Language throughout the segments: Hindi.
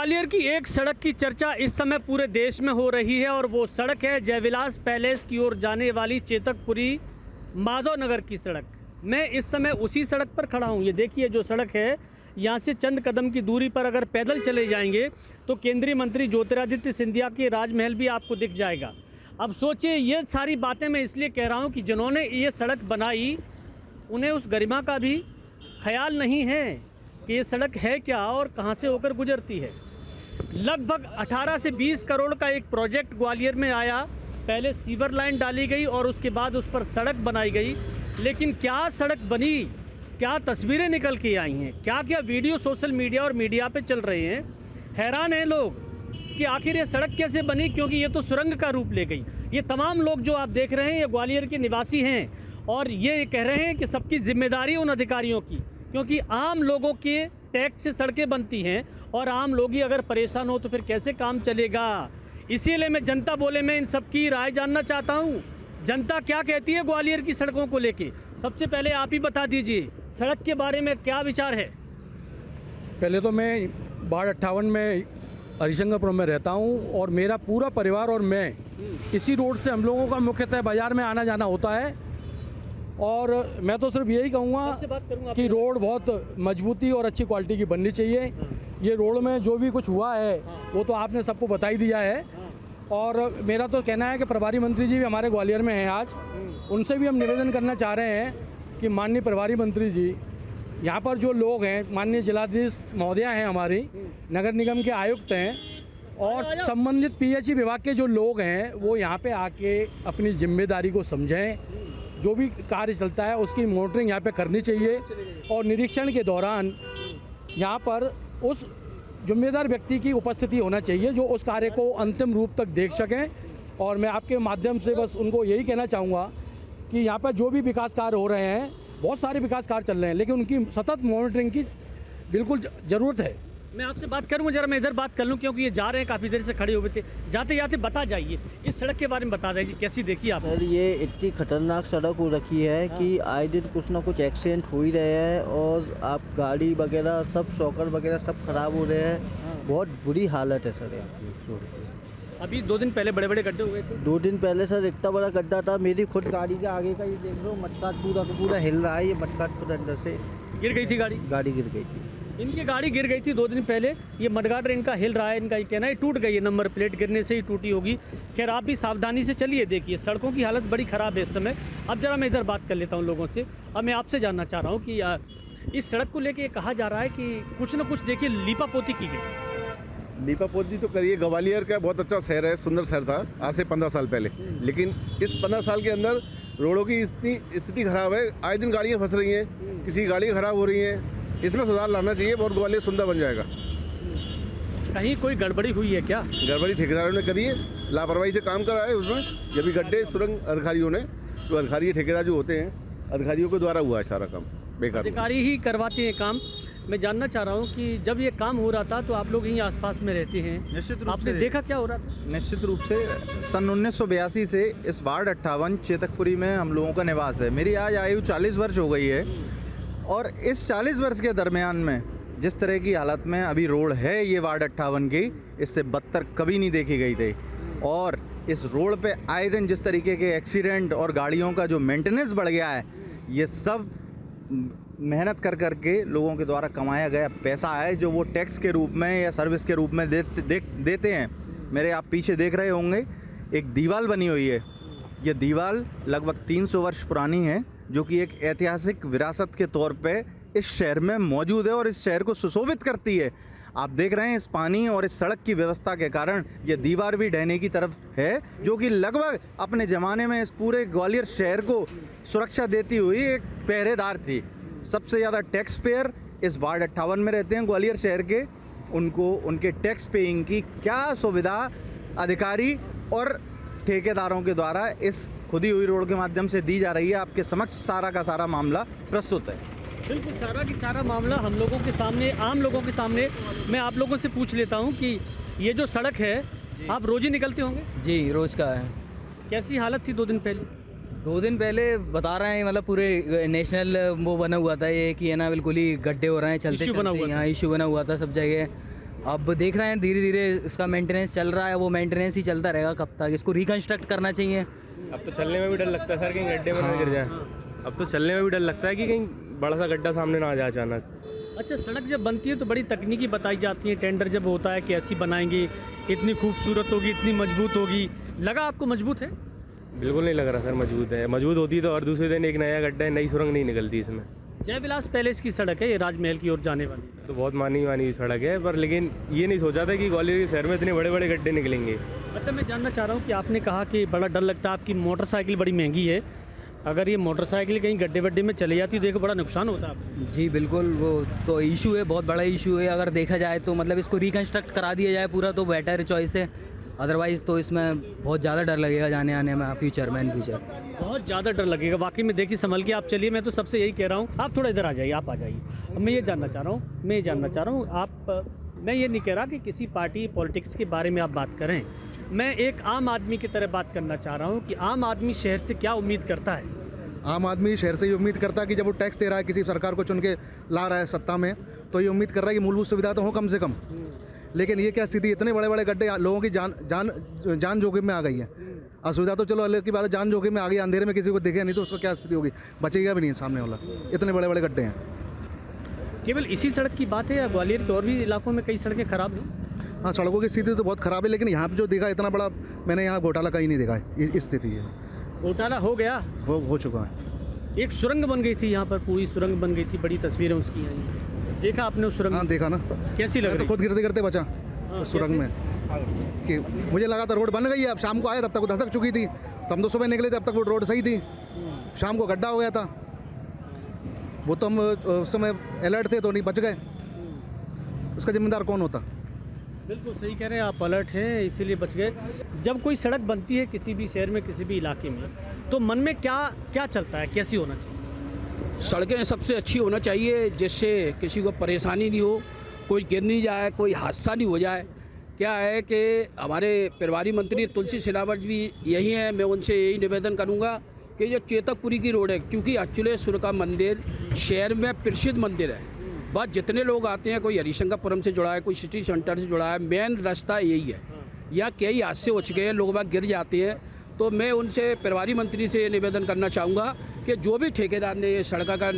ग्वालियर की एक सड़क की चर्चा इस समय पूरे देश में हो रही है और वो सड़क है जयविलास पैलेस की ओर जाने वाली चेतकपुरी माधव नगर की सड़क। मैं इस समय उसी सड़क पर खड़ा हूँ। ये देखिए जो सड़क है, यहाँ से चंद कदम की दूरी पर अगर पैदल चले जाएंगे तो केंद्रीय मंत्री ज्योतिरादित्य सिंधिया के राजमहल भी आपको दिख जाएगा। अब सोचिए, ये सारी बातें मैं इसलिए कह रहा हूँ कि जिन्होंने ये सड़क बनाई उन्हें उस गरिमा का भी ख्याल नहीं है कि ये सड़क है क्या और कहाँ से होकर गुजरती है। लगभग 18 से 20 करोड़ का एक प्रोजेक्ट ग्वालियर में आया। पहले सीवर लाइन डाली गई और उसके बाद उस पर सड़क बनाई गई। लेकिन क्या सड़क बनी, क्या तस्वीरें निकल के आई हैं, क्या क्या वीडियो सोशल मीडिया और मीडिया पे चल रहे हैं। हैरान हैं लोग कि आखिर ये सड़क कैसे बनी, क्योंकि ये तो सुरंग का रूप ले गई। ये तमाम लोग जो आप देख रहे हैं ये ग्वालियर के निवासी हैं और ये कह रहे हैं कि सबकी जिम्मेदारी उन अधिकारियों की, क्योंकि आम लोगों के टैक्स से सड़कें बनती हैं और आम लोग ही अगर परेशान हो तो फिर कैसे काम चलेगा। इसीलिए मैं जनता बोले में इन सबकी राय जानना चाहता हूँ। जनता क्या कहती है ग्वालियर की सड़कों को लेके। सबसे पहले आप ही बता दीजिए सड़क के बारे में क्या विचार है। पहले तो मैं वार्ड 58 में हरिशंकरपुर में रहता हूँ और मेरा पूरा परिवार और मैं इसी रोड से हम लोगों का मुख्यतः बाज़ार में आना जाना होता है। और मैं तो सिर्फ यही कहूँगा कि रोड बहुत मजबूती और अच्छी क्वालिटी की बननी चाहिए। ये रोड में जो भी कुछ हुआ है वो तो आपने सबको बता ही दिया है। और मेरा तो कहना है कि प्रभारी मंत्री जी भी हमारे ग्वालियर में हैं आज, उनसे भी हम निवेदन करना चाह रहे हैं कि माननीय प्रभारी मंत्री जी, यहाँ पर जो लोग हैं, माननीय जिलाधीश महोदया हैं, हमारी नगर निगम के आयुक्त हैं और संबंधित पीएचई विभाग के जो लोग हैं वो यहाँ पे आके अपनी जिम्मेदारी को समझें। जो भी कार्य चलता है उसकी मॉनिटरिंग यहाँ पे करनी चाहिए और निरीक्षण के दौरान यहाँ पर उस जिम्मेदार व्यक्ति की उपस्थिति होना चाहिए जो उस कार्य को अंतिम रूप तक देख सकें। और मैं आपके माध्यम से बस उनको यही कहना चाहूँगा कि यहाँ पर जो भी विकास कार्य हो रहे हैं, बहुत सारे विकास कार्य चल रहे हैं, लेकिन उनकी सतत मॉनिटरिंग की बिल्कुल ज़रूरत है। मैं आपसे बात करूँ, जरा मैं इधर बात कर लूँ, क्योंकि ये जा रहे हैं काफ़ी देर से खड़े हुए थे। जाते जाते बता जाइए इस सड़क के बारे में, बता दीजिए कैसी देखी आप। सर ये इतनी खतरनाक सड़क हो रखी है कि आए दिन कुछ ना कुछ एक्सीडेंट हो ही रहे हैं और आप गाड़ी वगैरह सब शॉकर वगैरह सब खराब हो रहे हैं। बहुत बुरी हालत है सर यहाँ की। अभी 2 दिन पहले बड़े बड़े गड्ढे हुए थे। 2 दिन पहले सर इतना बड़ा गड्ढा था, मेरी खुद गाड़ी के आगे का ये देख लो, मटकाट पूरा का पूरा हिल रहा है। ये मटकाट पूरा अंदर से गिर गई थी गाड़ी गिर गई थी। इनकी गाड़ी गिर गई थी 2 दिन पहले। ये मडगार्ड इनका हिल रहा है, इनका ये कहना है टूट गई है, नंबर प्लेट गिरने से ही टूटी होगी। खैर आप भी सावधानी से चलिए। देखिए सड़कों की हालत बड़ी ख़राब है इस समय। अब जरा मैं इधर बात कर लेता हूँ लोगों से। अब मैं आपसे जानना चाह रहा हूँ कि इस सड़क को लेके कहा जा रहा है कि कुछ ना कुछ देखिए लीपापोती की गई। लीपापोती तो करिए, ग्वालियर का बहुत अच्छा शहर है, सुंदर शहर था आज से 15 साल पहले, लेकिन इस 15 साल के अंदर रोडों की इतनी स्थिति खराब है। आए दिन गाड़ियाँ फंस रही हैं, किसी की गाड़ियाँ खराब हो रही हैं। इसमें सुधार लाना चाहिए, बहुत ग्वालियर सुंदर बन जाएगा। कहीं कोई गड़बड़ी हुई है क्या? गड़बड़ी ठेकेदारों ने करी है, लापरवाही से काम करा है उसमें। जब भी गड्ढे सुरंग अधिकारियों ने, जो अधिकारी ठेकेदार जो होते हैं, अधिकारियों के द्वारा हुआ है सारा काम, बेकार अधिकारी ही करवाते हैं काम। मैं जानना चाह रहा हूँ कि जब ये काम हो रहा था तो आप लोग यहीं आसपास में रहते हैं, निश्चित रूप आपने से देखा क्या हो रहा था? निश्चित रूप से सन 1982 से इस वार्ड 58 चेतकपुरी में हम लोगों का निवास है। मेरी आज आयु 40 वर्ष हो गई है और इस 40 वर्ष के दरमियान में जिस तरह की हालत में अभी रोड है ये वार्ड 58 की, इससे बदतर कभी नहीं देखी गई थी। और इस रोड पे आए दिन जिस तरीके के एक्सीडेंट और गाड़ियों का जो मेंटेनेंस बढ़ गया है, ये सब मेहनत कर के लोगों के द्वारा कमाया गया पैसा है जो वो टैक्स के रूप में या सर्विस के रूप में देते हैं। मेरे आप पीछे देख रहे होंगे एक दीवार बनी हुई है। ये दीवार लगभग 300 वर्ष पुरानी है, जो कि एक ऐतिहासिक विरासत के तौर पे इस शहर में मौजूद है और इस शहर को सुशोभित करती है। आप देख रहे हैं इस पानी और इस सड़क की व्यवस्था के कारण ये दीवार भी ढहने की तरफ है, जो कि लगभग अपने ज़माने में इस पूरे ग्वालियर शहर को सुरक्षा देती हुई एक पहरेदार थी। सबसे ज़्यादा टैक्स पेयर इस वार्ड 58 में रहते हैं ग्वालियर शहर के। उनको उनके टैक्स पेइंग की क्या सुविधा अधिकारी और ठेकेदारों के द्वारा इस खुदी हुई रोड के माध्यम से दी जा रही है, आपके समक्ष सारा का सारा मामला प्रस्तुत है। बिल्कुल सारा की सारा मामला हम लोगों के सामने, आम लोगों के सामने। मैं आप लोगों से पूछ लेता हूँ कि ये जो सड़क है आप रोज़ ही निकलते होंगे? जी रोज़ का है। कैसी हालत थी 2 दिन पहले? 2 दिन पहले बता रहे हैं, मतलब पूरे नेशनल वो बना हुआ था ये कि है ना, बिल्कुल ही गड्ढे हो रहे हैं, चलते इश्यू बना हुआ था। यहाँ इशू बना हुआ था सब जगह। अब देख रहे हैं धीरे धीरे इसका मेंटेनेंस चल रहा है, वो मेंटेनेंस ही चलता रहेगा कब तक। इसको रिकंस्ट्रक्ट करना चाहिए। अब तो चलने में भी डर लगता है सर, कहीं गड्ढे में ना गिर जाए। अब तो चलने में भी डर लगता है कि कहीं बड़ा सा गड्ढा सामने ना आ जाए अचानक। अच्छा, सड़क जब बनती है तो बड़ी तकनीकी बताई जाती है, टेंडर जब होता है कि ऐसी बनाएंगे, इतनी खूबसूरत होगी, इतनी मजबूत होगी। लगा आपको मजबूत है? बिल्कुल नहीं लग रहा सर मजबूत है। मजबूत होती तो और दूसरे दिन एक नया गड्ढा है, नई सुरंग नहीं निकलती इसमें। जयविलास पैलेस की सड़क है ये, राजमहल की ओर जाने वाली। तो बहुत मानी सड़क है, पर लेकिन ये नहीं सोचा था कि ग्वालियर के शहर में इतने बड़े बड़े गड्ढे निकलेंगे। अच्छा, मैं जानना चाह रहा हूँ कि आपने कहा कि बड़ा डर लगता है, आपकी मोटरसाइकिल बड़ी महंगी है, अगर ये मोटरसाइकिल कहीं गड्ढे वड्ढे में चली जाती है देखो बड़ा नुकसान होता है आपको। जी बिल्कुल, वो तो इशू है, बहुत बड़ा इशू है। अगर देखा जाए तो मतलब इसको रिकंस्ट्रक्ट करा दिया जाए पूरा तो बेटर चॉइस है। अदरवाइज़ तो इसमें बहुत ज़्यादा डर लगेगा जाने आने में फ्यूचर में, इन फ्यूचर बहुत ज़्यादा डर लगेगा वाकई में। देखिए संभल के आप चलिए, मैं तो सबसे यही कह रहा हूँ, आप थोड़ा इधर आ जाइए, आप आ जाइए। अब मैं ये जानना चाह रहा हूँ आप, मैं ये नहीं कह रहा कि किसी पार्टी पॉलिटिक्स के बारे में आप बात करें, मैं एक आम आदमी की तरह बात करना चाह रहा हूँ कि आम आदमी शहर से क्या उम्मीद करता है? आम आदमी शहर से ये उम्मीद करता है कि जब वो टैक्स दे रहा है, किसी सरकार को चुन के ला रहा है सत्ता में, तो ये उम्मीद कर रहा है कि मूलभूत सुविधा तो हो कम से कम। लेकिन ये क्या स्थिति, इतने बड़े बड़े गड्ढे, लोगों की जान जोखिम में आ गई है। असुविधा तो चलो अलग की बात है, जान जोखिम में आ गई, अंधेरे में किसी को दिखे नहीं तो उसका क्या स्थिति होगी, बचेगा भी नहीं सामने वाला, इतने बड़े बड़े गड्ढे हैं। केवल इसी सड़क की बात है या ग्वालियर के और भी इलाकों में कई सड़कें खराब हैं? हाँ, सड़कों की स्थिति तो बहुत ख़राब है, लेकिन यहाँ पर जो देखा इतना बड़ा मैंने यहाँ घोटाला कहीं नहीं देखा है। इस स्थिति है, घोटाला हो गया, हो चुका है। एक सुरंग बन गई थी यहाँ पर, पूरी सुरंग बन गई थी, बड़ी तस्वीरें उसकी हैं, देखा आपने उस सुरंग? हाँ देखा ना, कैसी लग मैं तो रही? खुद गिरते गिरते बचा उस सुरंग में, कि मुझे लगा था रोड बन गई है, अब शाम को आया तब तक वो धसक चुकी थी, तो हम तो सुबह निकले तब तक वो रोड सही थी, शाम को गड्ढा हो गया था। वो तो हम उस समय अलर्ट थे तो नहीं बच गए, उसका जिम्मेदार कौन होता? बिल्कुल सही कह रहे हैं आप, अलर्ट हैं इसीलिए बच गए। जब कोई सड़क बनती है किसी भी शहर में, किसी भी इलाके में, तो मन में क्या चलता है, कैसी होना चाहिए? सड़कें सबसे अच्छी होना चाहिए जिससे किसी को परेशानी नहीं हो, कोई गिर नहीं जाए, कोई हादसा नहीं हो जाए। क्या है कि हमारे प्रभारी मंत्री तुलसी सिलावट भी यही हैं, मैं उनसे यही निवेदन करूंगा कि जो चेतकपुरी की रोड है, क्योंकि अचलेश्वर का मंदिर शहर में प्रसिद्ध मंदिर है, बस जितने लोग आते हैं, कोई हरिशंकरपुरम से जुड़ा है, कोई सिटी सेंटर से जुड़ा है, मेन रास्ता यही है। यहाँ कई हादसे हो चुके हैं, लोग वहाँ गिर जाते हैं। तो मैं उनसे प्रभारी मंत्री से निवेदन करना चाहूँगा कि जो भी ठेकेदार ने ये सड़क का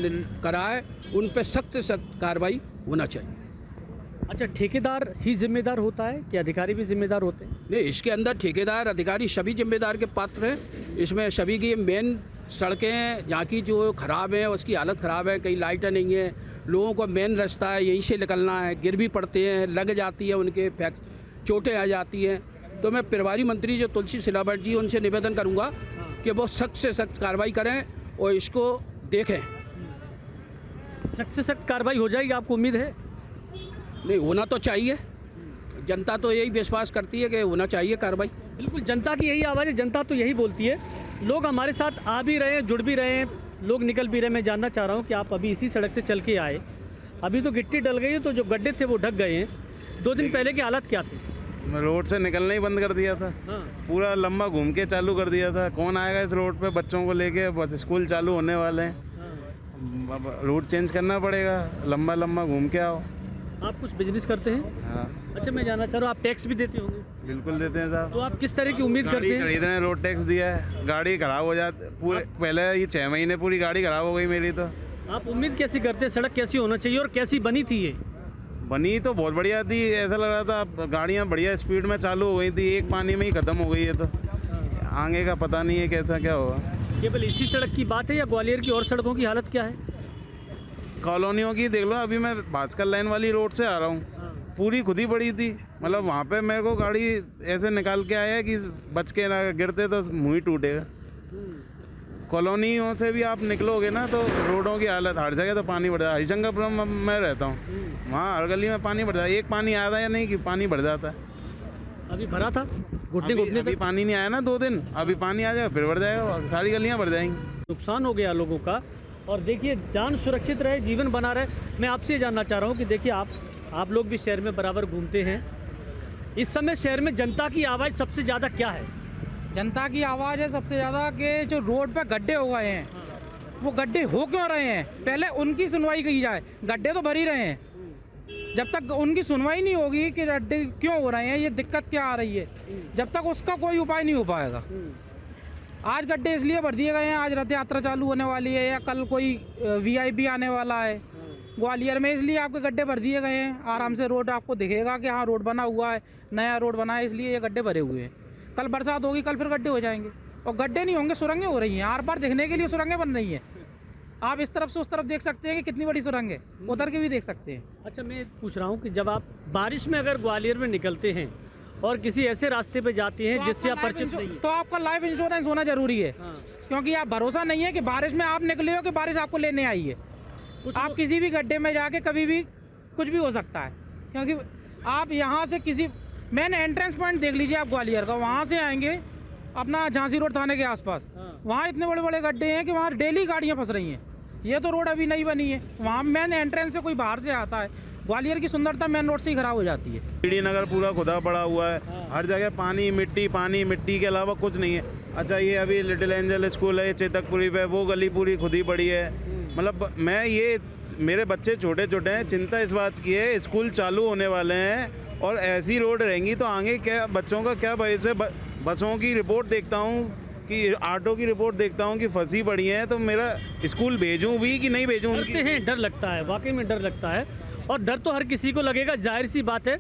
करा है उन पर सख्त से सख्त कार्रवाई होना चाहिए। अच्छा, ठेकेदार ही जिम्मेदार होता है कि अधिकारी भी जिम्मेदार होते हैं? नहीं, इसके अंदर ठेकेदार अधिकारी सभी जिम्मेदार के पात्र हैं। इसमें सभी की मेन सड़कें जहाँ की जो ख़राब है उसकी हालत ख़राब है, कहीं लाइटें नहीं है, लोगों को मेन रास्ता है यहीं से निकलना है, गिर भी पड़ते हैं, लग जाती है, उनके चोटें आ जाती हैं। तो मैं प्रभारी मंत्री जो तुलसी सिलावट जी उनसे निवेदन करूंगा कि वो सख्त से सख्त कार्रवाई करें और इसको देखें। सख्त से सख्त कार्रवाई हो जाएगी, आपको उम्मीद है? नहीं, होना तो चाहिए, जनता तो यही विश्वास करती है कि होना चाहिए कार्रवाई। बिल्कुल, जनता की यही आवाज़ है, जनता तो यही बोलती है। लोग हमारे साथ आ भी रहे हैं, जुड़ भी रहे हैं, लोग निकल भी रहे हैं। मैं जानना चाह रहा हूँ कि आप अभी इसी सड़क से चल के आए, अभी तो गिट्टी डल गई है, तो जो गड्ढे थे वो ढक गए हैं, 2 दिन पहले की हालत क्या थी? रोड से निकलना ही बंद कर दिया था। हाँ। पूरा लंबा घूम के चालू कर दिया था। कौन आएगा इस रोड पे बच्चों को लेके, बस स्कूल चालू होने वाले हैं। अब रूट चेंज करना पड़ेगा, लंबा लंबा घूम के आओ। आप कुछ बिजनेस करते हैं? हाँ अच्छा, मैं जानना चाह रहा हूँ, आप टैक्स भी देते होंगे? बिल्कुल देते हैं साहब। तो आप किस तरह की उम्मीद गाड़ी करते हैं? खरीदने रोड टैक्स दिया है, गाड़ी खराब हो जाती पूरे, पहले ये 6 महीने पूरी गाड़ी खराब हो गई मेरी। तो आप उम्मीद कैसी करते हैं, सड़क कैसी होना चाहिए और कैसी बनी थी ये? बनी तो बहुत बढ़िया थी, ऐसा लग रहा था गाड़ियाँ बढ़िया स्पीड में चालू हो गई थी, एक पानी में ही ख़त्म हो गई है। तो आगे का पता नहीं है कैसा क्या होगा। केवल इसी सड़क की बात है या ग्वालियर की और सड़कों की हालत क्या है? कॉलोनियों की देख लो, अभी मैं भास्कर लाइन वाली रोड से आ रहा हूँ, पूरी खुद ही पड़ी थी। मतलब वहाँ पे मेरे को गाड़ी ऐसे निकाल के आया कि बच के ना गिरते तो मुँह ही टूटेगा। कॉलोनियों से भी आप निकलोगे ना तो रोडों की हालत, हर जगह तो पानी बढ़ जाता है। हरिशंकरपुरम में रहता हूँ, वहाँ हर गली में पानी बढ़ जाता है। एक पानी आया था या नहीं कि पानी बढ़ जाता है। अभी भरा था घुटने घुटने अभी तक? पानी नहीं आया ना 2 दिन, अभी पानी आ जाएगा फिर बढ़ जाएगा, सारी गलियाँ बढ़ जाएंगी। नुकसान हो गया लोगों का। और देखिए, जान सुरक्षित रहे, जीवन बना रहे। मैं आपसे जानना चाह रहा हूँ कि देखिए, आप लोग भी शहर में बराबर घूमते हैं, इस समय शहर में जनता की आवाज़ सबसे ज़्यादा क्या है? जनता की आवाज़ है सबसे ज़्यादा कि जो रोड पे गड्ढे हो गए हैं, वो गड्ढे हो क्यों रहे हैं, पहले उनकी सुनवाई की जाए। गड्ढे तो भर ही रहे हैं, जब तक उनकी सुनवाई नहीं होगी कि गड्ढे क्यों हो रहे हैं, ये दिक्कत क्या आ रही है, जब तक उसका कोई उपाय नहीं हो पाएगा। आज गड्ढे इसलिए भर दिए गए हैं, आज रथ यात्रा चालू होने वाली है या कल कोई वीआईपी आने वाला है ग्वालियर में, इसलिए आपके गड्ढे भर दिए गए हैं। आराम से रोड आपको दिखेगा कि हाँ रोड बना हुआ है, नया रोड बना है, इसलिए ये गड्ढे भरे हुए हैं। कल बरसात होगी, कल फिर गड्ढे हो जाएंगे, और गड्ढे नहीं होंगे, सुरंगें हो रही हैं। आर पार दिखने के लिए सुरंगें बन रही हैं। आप इस तरफ से उस तरफ देख सकते हैं कि कितनी बड़ी सुरंग है, उधर के भी देख सकते हैं। अच्छा, मैं पूछ रहा हूँ कि जब आप बारिश में अगर ग्वालियर में निकलते हैं और किसी ऐसे रास्ते पे जाते हैं जिससे आप परिचित नहीं हैं, तो आपका लाइफ इंश्योरेंस होना जरूरी है। क्योंकि आप भरोसा नहीं है कि बारिश में आप निकले हो कि बारिश आपको लेने आई है। आप किसी भी गड्ढे में जाके कभी भी कुछ भी हो सकता है, क्योंकि आप यहाँ से किसी मेन एंट्रेंस पॉइंट देख लीजिए आप ग्वालियर का, वहाँ से आएंगे अपना झांसी रोड थाने के आसपास, वहाँ इतने बड़े बड़े गड्ढे हैं कि वहाँ डेली गाड़ियाँ फंस रही हैं। ये तो रोड अभी नहीं बनी है, वहाँ मेन एंट्रेंस से कोई बाहर से आता है, ग्वालियर की सुंदरता मेन रोड से ही खराब हो जाती है। पीडी नगर पूरा खुदा पड़ा हुआ है, हर जगह पानी मिट्टी के अलावा कुछ नहीं है। अच्छा, ये अभी लिटिल एंजल स्कूल है चेतकपुरी पे, वो गली पूरी खुदी पड़ी है। मतलब मैं ये, मेरे बच्चे छोटे छोटे हैं, चिंता इस बात की है, स्कूल चालू होने वाले हैं और ऐसी रोड रहेंगी तो आगे क्या बच्चों का क्या भविष्य है। बसों की रिपोर्ट देखता हूँ कि ऑटो की रिपोर्ट देखता हूँ कि फंसी पड़ी हैं, तो मेरा स्कूल भेजूँ भी कि नहीं भेजूँ? डरते हैं, डर लगता है, वाकई में डर लगता है, और डर तो हर किसी को लगेगा, जाहिर सी बात है।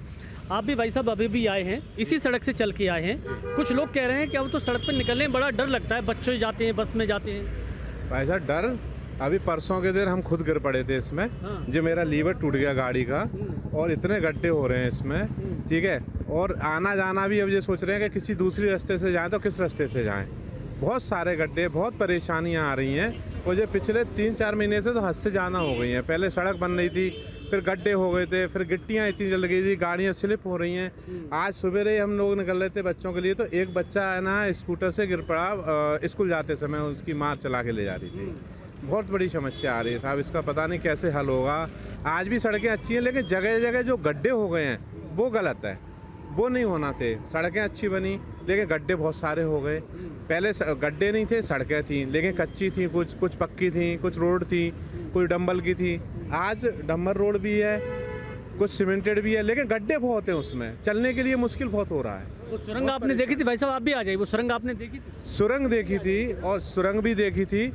आप भी भाई साहब अभी भी आए हैं, इसी सड़क से चल के आए हैं। कुछ लोग कह रहे हैं कि अब तो सड़क पर निकलने में बड़ा डर लगता है, बच्चे जाते हैं, बस में जाते हैं। भाई साहब डर, अभी परसों के दिन हम खुद गिर पड़े थे इसमें, जो मेरा लीवर टूट गया गाड़ी का, और इतने गड्ढे हो रहे हैं इसमें, ठीक है। और आना जाना भी अब ये सोच रहे हैं कि किसी दूसरी रास्ते से जाएं तो किस रास्ते से जाएं। बहुत सारे गड्ढे, बहुत परेशानियां आ रही हैं, और ये पिछले 3-4 महीने से तो हद से ज़्यादा हो गई हैं। पहले सड़क बन रही थी, फिर गड्ढे हो गए थे, फिर गिट्टियाँ इतनी जल गई थी, गाड़ियाँ स्लिप हो रही हैं। आज सवेरे हम लोग निकल रहे थे बच्चों के लिए, तो एक बच्चा है ना स्कूटर से गिर पड़ा, स्कूल जाते समय उसकी माँ चला के ले जा रही थी। बहुत बड़ी समस्या आ रही है साहब, इसका पता नहीं कैसे हल होगा। आज भी सड़कें अच्छी हैं, लेकिन जगह जगह जो गड्ढे हो गए हैं वो गलत है, वो नहीं होना थे। सड़कें अच्छी बनी लेकिन गड्ढे बहुत सारे हो गए। पहले गड्ढे नहीं थे, सड़कें थी लेकिन कच्ची थी, कुछ पक्की थी, कुछ रोड थी, कुछ डंबल की थी। आज डंबर रोड भी है, कुछ सीमेंटेड भी है, लेकिन गड्ढे बहुत हैं उसमें, चलने के लिए मुश्किल बहुत हो रहा है। वो सुरंग आपने देखी थी भाई साहब, आप भी आ जाइए, वो सुरंग आपने देखी थी? सुरंग देखी थी और सुरंग भी देखी थी,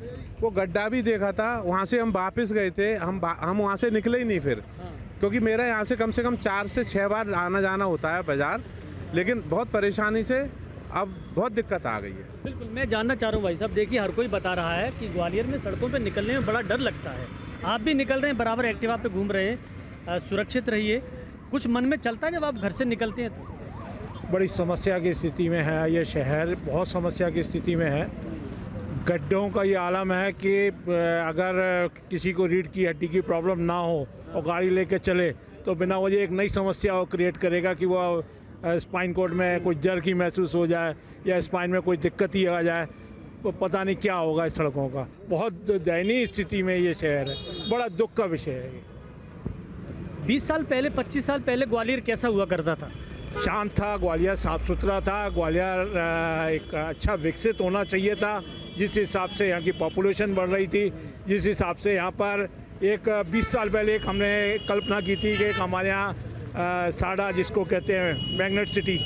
वो गड्ढा भी देखा था। वहाँ से हम वापस गए थे, हम वहाँ से निकले ही नहीं फिर, क्योंकि मेरा यहाँ से कम 4 से 6 बार आना जाना होता है बाज़ार, लेकिन बहुत परेशानी से अब बहुत दिक्कत आ गई है। बिल्कुल, मैं जानना चाह रहा हूँ भाई साहब, देखिए हर कोई बता रहा है कि ग्वालियर में सड़कों पे निकलने में बड़ा डर लगता है। आप भी निकल रहे हैं, बराबर एक्टिवा पे घूम रहे हैं, सुरक्षित रहिए। कुछ मन में चलता है जब आप घर से निकलते हैं तो? बड़ी समस्या की स्थिति में है ये शहर, बहुत समस्या की स्थिति में है। गड्ढों का ये आलम है कि अगर किसी को रीढ़ की हड्डी की प्रॉब्लम ना हो और गाड़ी लेके चले तो बिना वजह एक नई समस्या क्रिएट करेगा कि वो स्पाइन कोड में कोई जर की महसूस हो जाए या स्पाइन में कोई दिक्कत ही आ जाए, तो पता नहीं क्या होगा इस सड़कों का। बहुत दयनीय स्थिति में ये शहर है, बड़ा दुख का विषय है ये। 20 साल पहले, 25 साल पहले ग्वालियर कैसा हुआ करता था? शांत था, ग्वालियर साफ़ सुथरा था, ग्वालियर एक अच्छा विकसित होना चाहिए था। जिस हिसाब से यहाँ की पॉपुलेशन बढ़ रही थी, जिस हिसाब से यहाँ पर एक 20 साल पहले एक हमने कल्पना की थी कि एक हमारे यहाँ साड़ा जिसको कहते हैं मैग्नेट सिटी,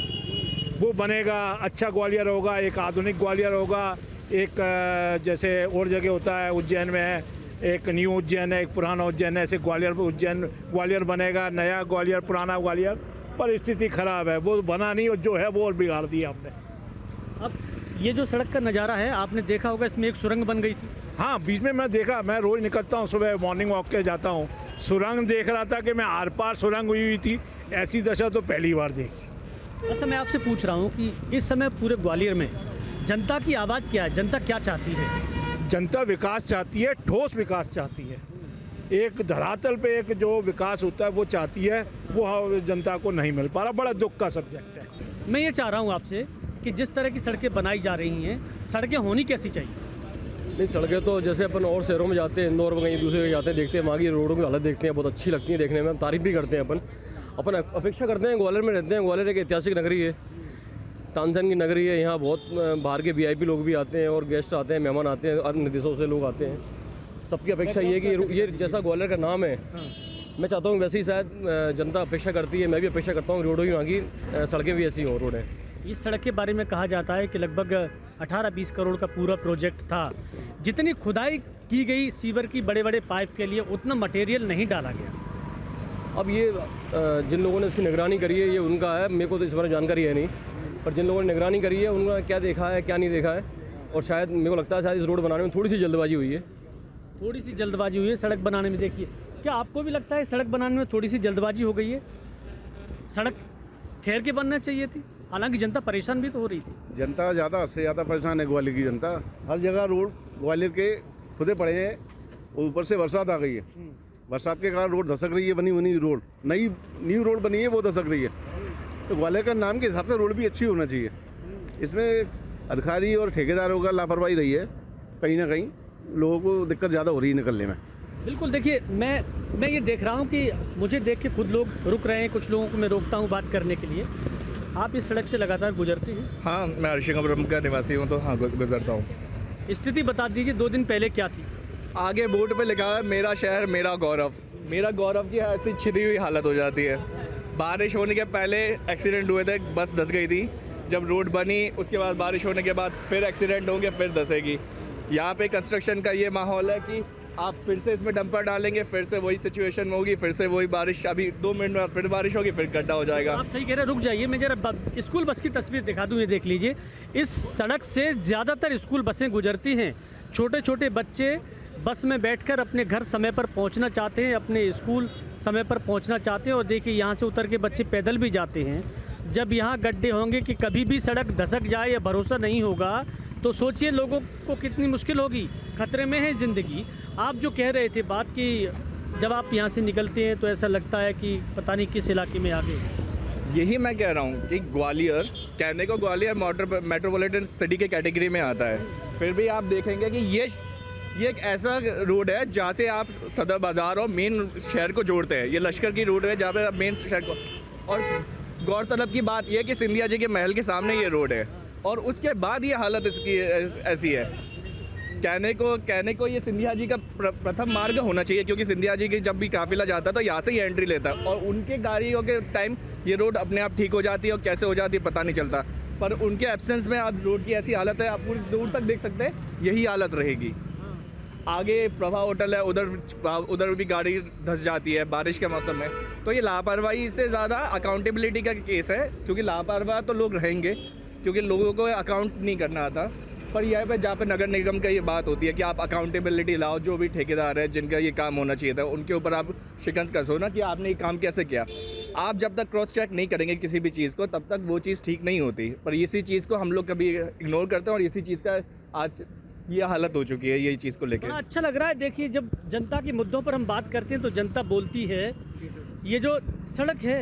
वो बनेगा, अच्छा ग्वालियर होगा, एक आधुनिक ग्वालियर होगा। एक जैसे और जगह होता है, उज्जैन में है, एक न्यू उज्जैन है, एक पुराना उज्जैन है, ऐसे ग्वालियर बनेगा, नया ग्वालियर, पुराना ग्वालियर। पर स्थिति ख़राब है, वो बना नहीं, और जो है वो और बिगाड़ दिया आपने। अब ये जो सड़क का नज़ारा है, आपने देखा होगा इसमें एक सुरंग बन गई थी। हाँ, बीच में मैं देखा, मैं रोज़ निकलता हूँ, सुबह मॉर्निंग वॉक के जाता हूँ, सुरंग देख रहा था कि मैं आर पार सुरंग हुई थी। ऐसी दशा तो पहली बार देखी। अच्छा, मैं आपसे पूछ रहा हूँ कि इस समय पूरे ग्वालियर में जनता की आवाज़ क्या है? जनता क्या चाहती है? जनता विकास चाहती है, ठोस विकास चाहती है। एक धरातल पे एक जो विकास होता है वो चाहती है, वो जनता को नहीं मिल पा रहा। बड़ा दुख का सब्जेक्ट है। मैं ये चाह रहा हूँ आपसे कि जिस तरह की सड़कें बनाई जा रही हैं, सड़कें होनी कैसी चाहिए? नहीं, सड़कें तो जैसे अपन और शहरों में जाते हैं, इंदौर में कहीं दूसरे जगह जाते हैं, देखते हैं वहाँ की रोडों की हालत देखते हैं, बहुत अच्छी लगती है देखने में, हम तारीफ भी करते हैं। अपन अपेक्षा करते हैं, ग्वालियर में रहते हैं, ग्वालियर एक ऐतिहासिक नगरी है, तानसेन की नगरी है। यहाँ बहुत बाहर के VIP लोग भी आते हैं और गेस्ट आते हैं, मेहमान आते हैं, अन्य देशों से लोग आते हैं। सबकी अपेक्षा ये है कि ये जैसा ग्वालियर का नाम है, मैं चाहता हूँ वैसे ही शायद जनता अपेक्षा करती है, मैं भी अपेक्षा करता हूँ रोडों की वहाँ की सड़कें भी ऐसी हों रोडें। इस सड़क के बारे में कहा जाता है कि लगभग 18-20 करोड़ का पूरा प्रोजेक्ट था। जितनी खुदाई की गई सीवर की बड़े बड़े पाइप के लिए उतना मटेरियल नहीं डाला गया। अब ये जिन लोगों ने इसकी निगरानी करी है ये उनका है, मेरे को तो इस बारे में जानकारी है नहीं, पर जिन लोगों ने निगरानी करी है उन्होंने क्या देखा है क्या नहीं देखा है, और शायद मेरे को लगता है शायद इस रोड बनाने में थोड़ी सी जल्दबाजी हुई है। थोड़ी सी जल्दबाजी हुई है सड़क बनाने में। देखिए, क्या आपको भी लगता है सड़क बनाने में थोड़ी सी जल्दबाजी हो गई है? सड़क ठहर के बनना चाहिए थी, हालांकि जनता परेशान भी तो हो रही थी। जनता ज़्यादा से ज़्यादा परेशान है, ग्वालियर की जनता। हर जगह रोड ग्वालियर के खुदे पड़े हैं, ऊपर से बरसात आ गई है, बरसात के कारण रोड धसक रही है, बनी बनी रोड, नई न्यू रोड बनी है वो धसक रही है। तो ग्वालियर का नाम के हिसाब से रोड भी अच्छी होना चाहिए। इसमें अधिकारी और ठेकेदारों का लापरवाही रही है, कहीं ना कहीं लोगों को दिक्कत ज़्यादा हो रही है निकलने में। बिल्कुल, देखिए मैं ये देख रहा हूँ कि मुझे देख के खुद लोग रुक रहे हैं, कुछ लोगों को मैं रोकता हूँ बात करने के लिए। आप इस सड़क से लगातार गुजरते हैं? हाँ, मैं हरिशंकरपुरम का निवासी हूँ, तो हाँ गुजरता हूँ। स्थिति बता दीजिए 2 दिन पहले क्या थी? आगे बोर्ड पे लिखा है मेरा शहर मेरा गौरव। मेरा गौरव की ऐसी छिदी हुई हालत हो जाती है। बारिश होने के पहले एक्सीडेंट हुए थे, बस धंस गई थी। जब रोड बनी उसके बाद बारिश होने के बाद फिर एक्सीडेंट होंगे, फिर धंसेगी। यहाँ पे कंस्ट्रक्शन का ये माहौल है कि आप फिर से इसमें डंपर डालेंगे, फिर से वही सिचुएशन होगी, फिर से वही बारिश, अभी 2 मिनट में फिर बारिश होगी, फिर गड्ढा हो जाएगा। आप सही कह रहे हैं, रुक जाइए, मैं जरा स्कूल बस की तस्वीर दिखा दूँ, ये देख लीजिए। इस सड़क से ज़्यादातर स्कूल बसें गुजरती हैं। छोटे छोटे बच्चे बस में बैठकर अपने घर समय पर पहुंचना चाहते हैं, अपने स्कूल समय पर पहुंचना चाहते हैं। और देखिए, यहाँ से उतर के बच्चे पैदल भी जाते हैं। जब यहाँ गड्ढे होंगे कि कभी भी सड़क धसक जाए या भरोसा नहीं होगा, तो सोचिए लोगों को कितनी मुश्किल होगी, खतरे में है ज़िंदगी। आप जो कह रहे थे बात कि जब आप यहाँ से निकलते हैं तो ऐसा लगता है कि पता नहीं किस इलाके में आ गए। यही मैं कह रहा हूँ कि ग्वालियर, कहने को ग्वालियर मेट्रोपॉलिटन सिटी के कैटेगरी में आता है, फिर भी आप देखेंगे कि ये एक ऐसा रोड है जहाँ से आप सदर बाज़ार और मेन शहर को जोड़ते हैं। ये लश्कर की रोड है जहाँ पे आप मेन शहर को, और गौरतलब की बात यह है कि सिंधिया जी के महल के सामने ये रोड है, और उसके बाद ये हालत इसकी ऐसी है। कहने को ये सिंधिया जी का प्रथम मार्ग होना चाहिए, क्योंकि सिंधिया जी की जब भी काफिला जाता है तो यहाँ से ही एंट्री लेता है, और उनके गाड़ियों के टाइम ये रोड अपने आप ठीक हो जाती है, और कैसे हो जाती है पता नहीं चलता। पर उनके एब्सेंस में आप रोड की ऐसी हालत है, आप पूरी दूर तक देख सकते हैं यही हालत रहेगी। आगे प्रभा होटल है, उधर भी गाड़ी धंस जाती है बारिश के मौसम में। तो ये लापरवाही से ज़्यादा अकाउंटेबिलिटी का केस है, क्योंकि लापरवाह तो लोग रहेंगे क्योंकि लोगों को अकाउंट नहीं करना आता। पर यह पे जहाँ पे नगर निगम का ये बात होती है कि आप अकाउंटेबिलिटी लाओ, जो भी ठेकेदार है जिनका ये काम होना चाहिए था उनके ऊपर आप शिकंज कसो ना कि आपने ये काम कैसे किया। आप जब तक क्रॉस चेक नहीं करेंगे किसी भी चीज़ को तब तक वो चीज़ ठीक नहीं होती। पर इसी चीज़ को हम लोग कभी इग्नोर करते हैं, और इसी चीज़ का आज ये हालत हो चुकी है यही चीज़ को लेकर। अच्छा लग रहा है। देखिए, जब जनता के मुद्दों पर हम बात करते हैं तो जनता बोलती है। ये जो सड़क है,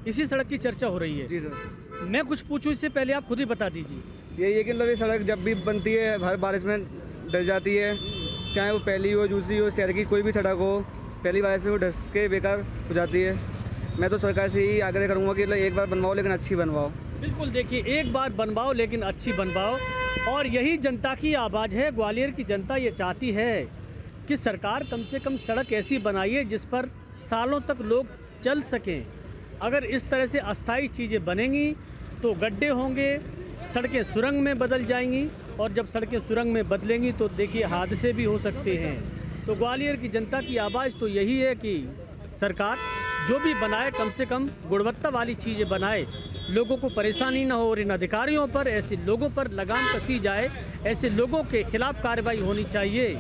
इसी सड़क की चर्चा हो रही है। जी सर, मैं कुछ पूछूं इससे पहले आप खुद ही बता दीजिए। ये कि मतलब ये सड़क जब भी बनती है हर बारिश में धंस जाती है, चाहे वो पहली हो दूसरी हो, शहर की कोई भी सड़क हो, पहली बारिश में वो धंस के बेकार हो जाती है। मैं तो सरकार से ही आग्रह करूँगा कि एक बार बनवाओ लेकिन अच्छी बनवाओ। बिल्कुल, देखिए, एक बार बनवाओ लेकिन अच्छी बनवाओ, और यही जनता की आवाज़ है। ग्वालियर की जनता ये चाहती है कि सरकार कम से कम सड़क ऐसी बनाइए जिस पर सालों तक लोग चल सकें। अगर इस तरह से अस्थायी चीज़ें बनेंगी तो गड्ढे होंगे, सड़कें सुरंग में बदल जाएंगी, और जब सड़कें सुरंग में बदलेंगी तो देखिए हादसे भी हो सकते हैं। तो ग्वालियर की जनता की आवाज़ तो यही है कि सरकार जो भी बनाए कम से कम गुणवत्ता वाली चीज़ें बनाए, लोगों को परेशानी ना हो, और इन अधिकारियों पर, ऐसे लोगों पर लगाम कसी जाए। ऐसे लोगों के खिलाफ कार्रवाई होनी चाहिए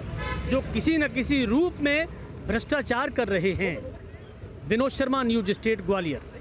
जो किसी न किसी रूप में भ्रष्टाचार कर रहे हैं। Vinod Sharma, news state, Gwalior.